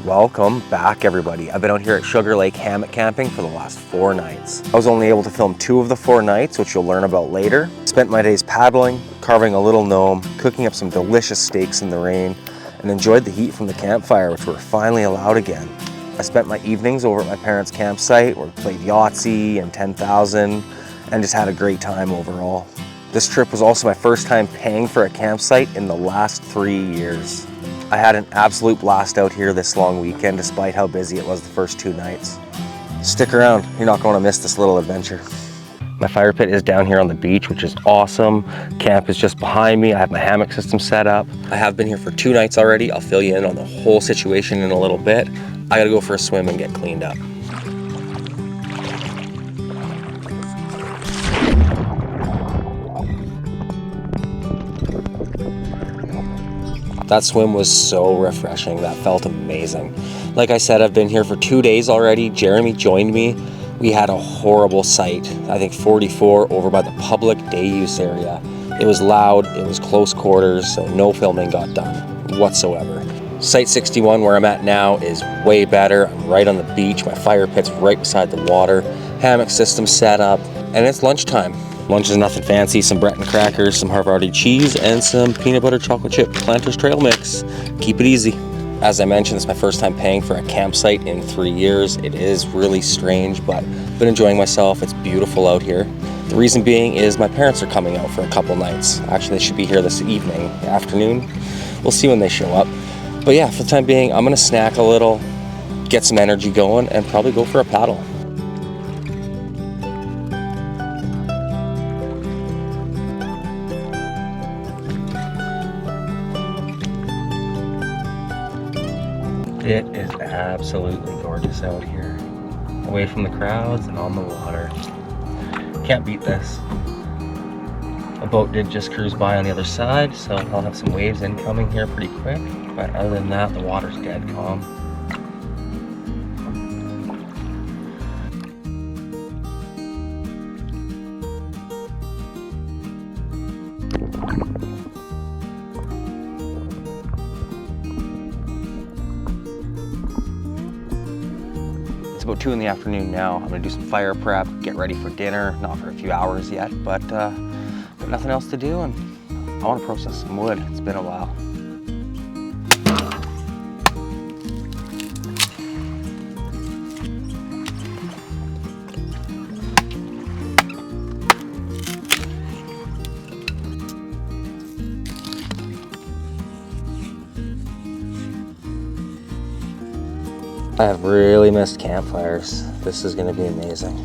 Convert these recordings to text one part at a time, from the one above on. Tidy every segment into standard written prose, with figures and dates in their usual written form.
Welcome back, everybody. I've been out here at Sugar Lake Hammock camping for the last 4 nights. I was only able to film 2 of the 4 nights, which you'll learn about later. Spent my days paddling, carving a little gnome, cooking up some delicious steaks in the rain, and enjoyed the heat from the campfire, which we're finally allowed again. I spent my evenings over at my parents' campsite where we played Yahtzee and 10,000 and just had a great time overall. This trip was also my first time paying for a campsite in the last 3 years. I had an absolute blast out here this long weekend despite how busy it was the first 2 nights. Stick around, you're not going to miss this little adventure. My fire pit is down here on the beach, which is awesome. Camp is just behind me. I have my hammock system set up. I have been here for 2 nights already. I'll fill you in on the whole situation in a little bit. I gotta go for a swim and get cleaned up. That swim was so refreshing. That felt amazing. Like I said, I've been here for 2 days already. Jeremy joined me. We had a horrible sight. I think 44 over by the public day use area. It was loud, it was close quarters, so no filming got done whatsoever. Site 61 where I'm at now is way better. I'm right on the beach. My fire pit's right beside the water. Hammock system set up, and it's lunchtime. Lunch is nothing fancy, some Breton crackers, some Havarti cheese, and some peanut butter chocolate chip Planters Trail mix. Keep it easy. As I mentioned, it's my first time paying for a campsite in 3 years. It is really strange, but I've been enjoying myself. It's beautiful out here. The reason being is my parents are coming out for a couple nights. Actually, they should be here this evening, afternoon. We'll see when they show up. But yeah, for the time being, I'm gonna snack a little, get some energy going, and probably go for a paddle. It is absolutely gorgeous out here. Away from the crowds and on the water. Can't beat this. A boat did just cruise by on the other side, so I'll have some waves incoming here pretty quick. But other than that, the water's dead calm. It's about 2 in the afternoon now. I'm gonna do some fire prep, get ready for dinner. Not for a few hours yet, but got nothing else to do, and I wanna process some wood. It's been a while. I have really missed campfires. This is gonna be amazing.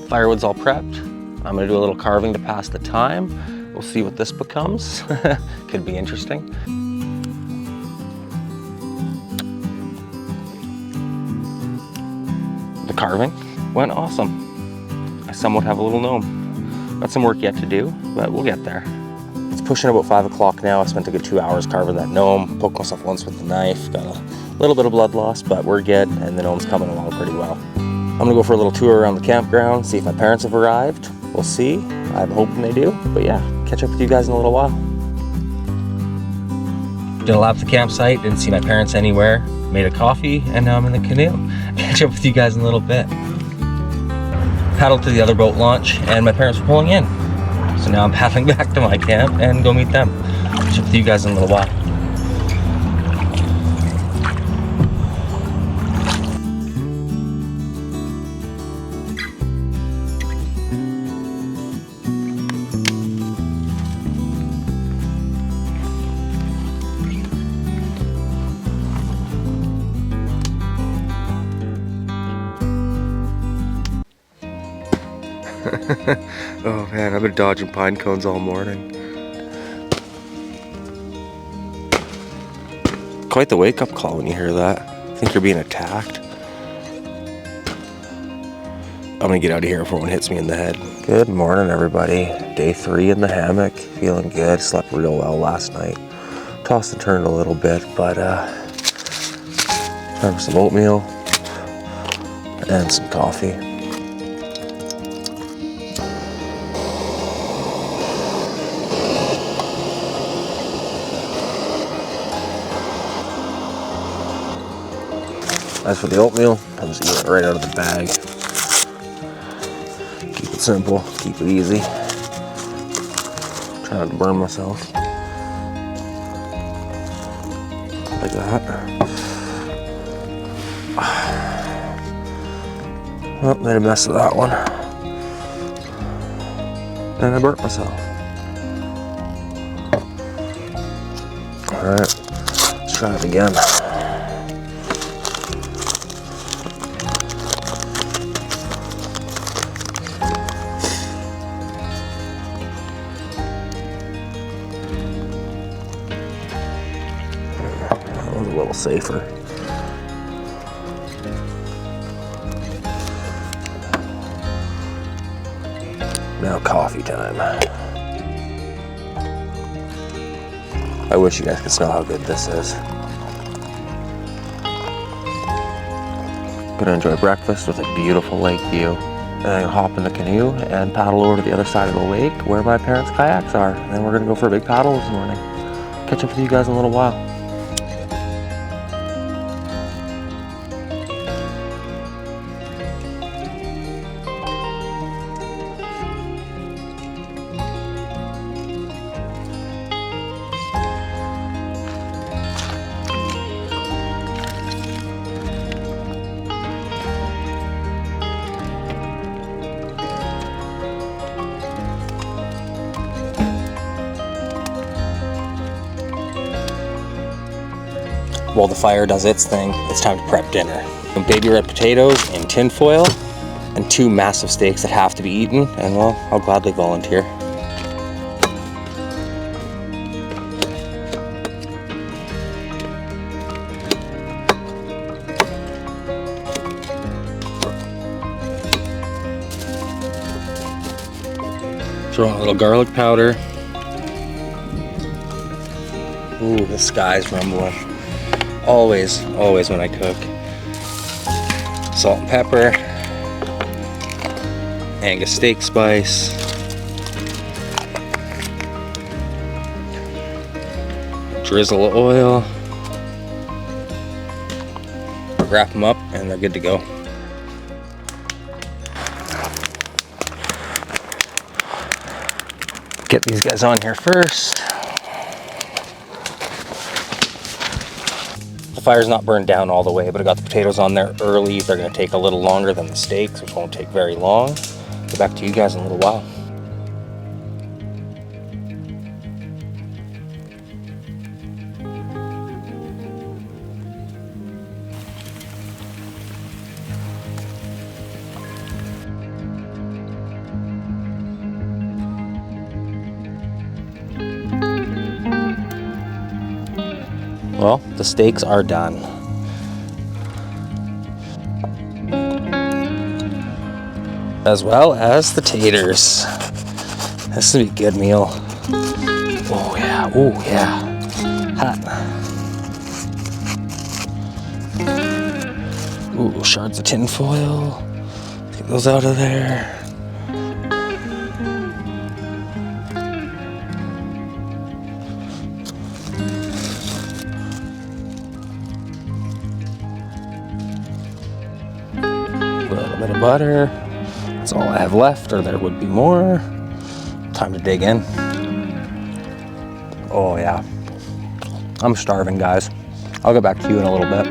Firewood's all prepped. I'm gonna do a little carving to pass the time. We'll see what this becomes. Could be interesting. The carving went awesome. I somewhat have a little gnome. Got some work yet to do, but we'll get there. It's pushing about 5 o'clock now. I spent a good 2 hours carving that gnome. Poked myself once with the knife. Got a little bit of blood loss, but we're good, and the gnome's coming along pretty well. I'm gonna go for a little tour around the campground, see if my parents have arrived. We'll see. I'm hoping they do, but yeah, catch up with you guys in a little while. Did a lap of the campsite, didn't see my parents anywhere. Made a coffee, and now I'm in the canoe. Catch up with you guys in a little bit. Paddled to the other boat launch, and my parents were pulling in. So now I'm paddling back to my camp and go meet them. Catch up with you guys in a little while. Oh man, I've been dodging pine cones all morning. Quite the wake-up call when you hear that. I think you're being attacked. I'm gonna get out of here before one hits me in the head. Good morning, everybody. Day 3 in the hammock. Feeling good. Slept real well last night. Tossed and turned a little bit, but time for some oatmeal and some coffee. As for the oatmeal, I'm just eating it right out of the bag. Keep it simple, keep it easy. Try not to burn myself. Like that. Oh, made a mess of that one. And I burnt myself. Alright, let's try it again. That was a little safer. Now coffee time. I wish you guys could smell how good this is. Gonna enjoy breakfast with a beautiful lake view. And then hop in the canoe and paddle over to the other side of the lake where my parents' kayaks are. And then we're gonna go for a big paddle this morning. Catch up with you guys in a little while. While the fire does its thing, it's time to prep dinner. Some baby red potatoes in tin foil and 2 massive steaks that have to be eaten, and well, I'll gladly volunteer. Throw in a little garlic powder. Ooh, the sky's rumbling. Always when I cook. Salt and pepper. Angus steak spice. Drizzle of oil. Wrap them up and they're good to go. Get these guys on here first. The fire's not burned down all the way, but I got the potatoes on there early. They're gonna take a little longer than the steaks, which won't take very long. Get back to you guys in a little while. Well, the steaks are done. As well as the taters. This will be a good meal. Oh yeah, oh yeah. Hot. Ooh, shards of tin foil. Let's get those out of there. Bit of butter. That's all I have left, or there would be more. Time to dig in. Oh yeah. I'm starving, guys. I'll get back to you in a little bit.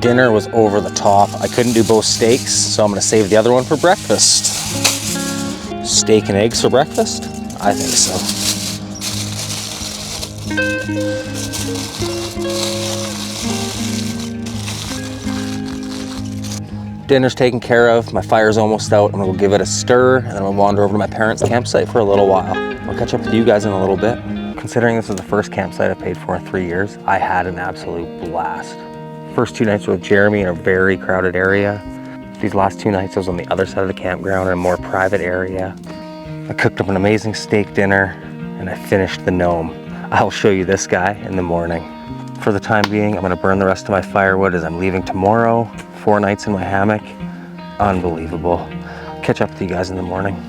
Dinner was over the top. I couldn't do both steaks, so I'm gonna save the other one for breakfast. Steak and eggs for breakfast? I think so. Dinner's taken care of. My fire's almost out. I'm gonna go give it a stir, and then I'm gonna wander over to my parents' campsite for a little while. I'll catch up with you guys in a little bit. Considering this is the first campsite I've paid for in 3 years, I had an absolute blast. First 2 nights with Jeremy in a very crowded area. These last 2 nights I was on the other side of the campground in a more private area. I cooked up an amazing steak dinner and I finished the gnome. I'll show you this guy in the morning. For the time being, I'm gonna burn the rest of my firewood as I'm leaving tomorrow. 4 nights in my hammock. Unbelievable. Catch up with you guys in the morning.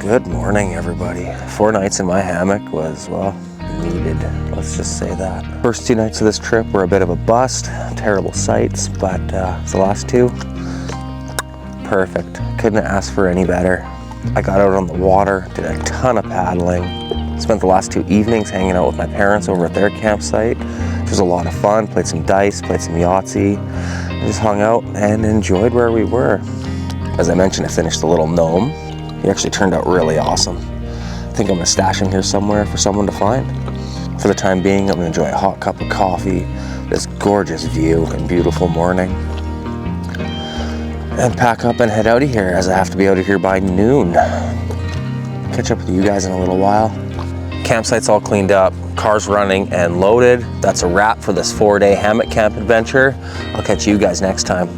Good morning, everybody. 4 nights in my hammock was, well, needed. Let's just say that. First 2 nights of this trip were a bit of a bust. Terrible sights, but the last 2, perfect. Couldn't ask for any better. I got out on the water, did a ton of paddling. Spent the last 2 evenings hanging out with my parents over at their campsite. It was a lot of fun. Played some dice, played some Yahtzee. I just hung out and enjoyed where we were. As I mentioned, I finished the little gnome. He actually turned out really awesome. I think I'm gonna stash him here somewhere for someone to find. For the time being, I'm gonna enjoy a hot cup of coffee, this gorgeous view and beautiful morning, and pack up and head out of here as I have to be out of here by noon. Catch up with you guys in a little while. Campsite's all cleaned up, car's running and loaded. That's a wrap for this 4-day hammock camp adventure. I'll catch you guys next time.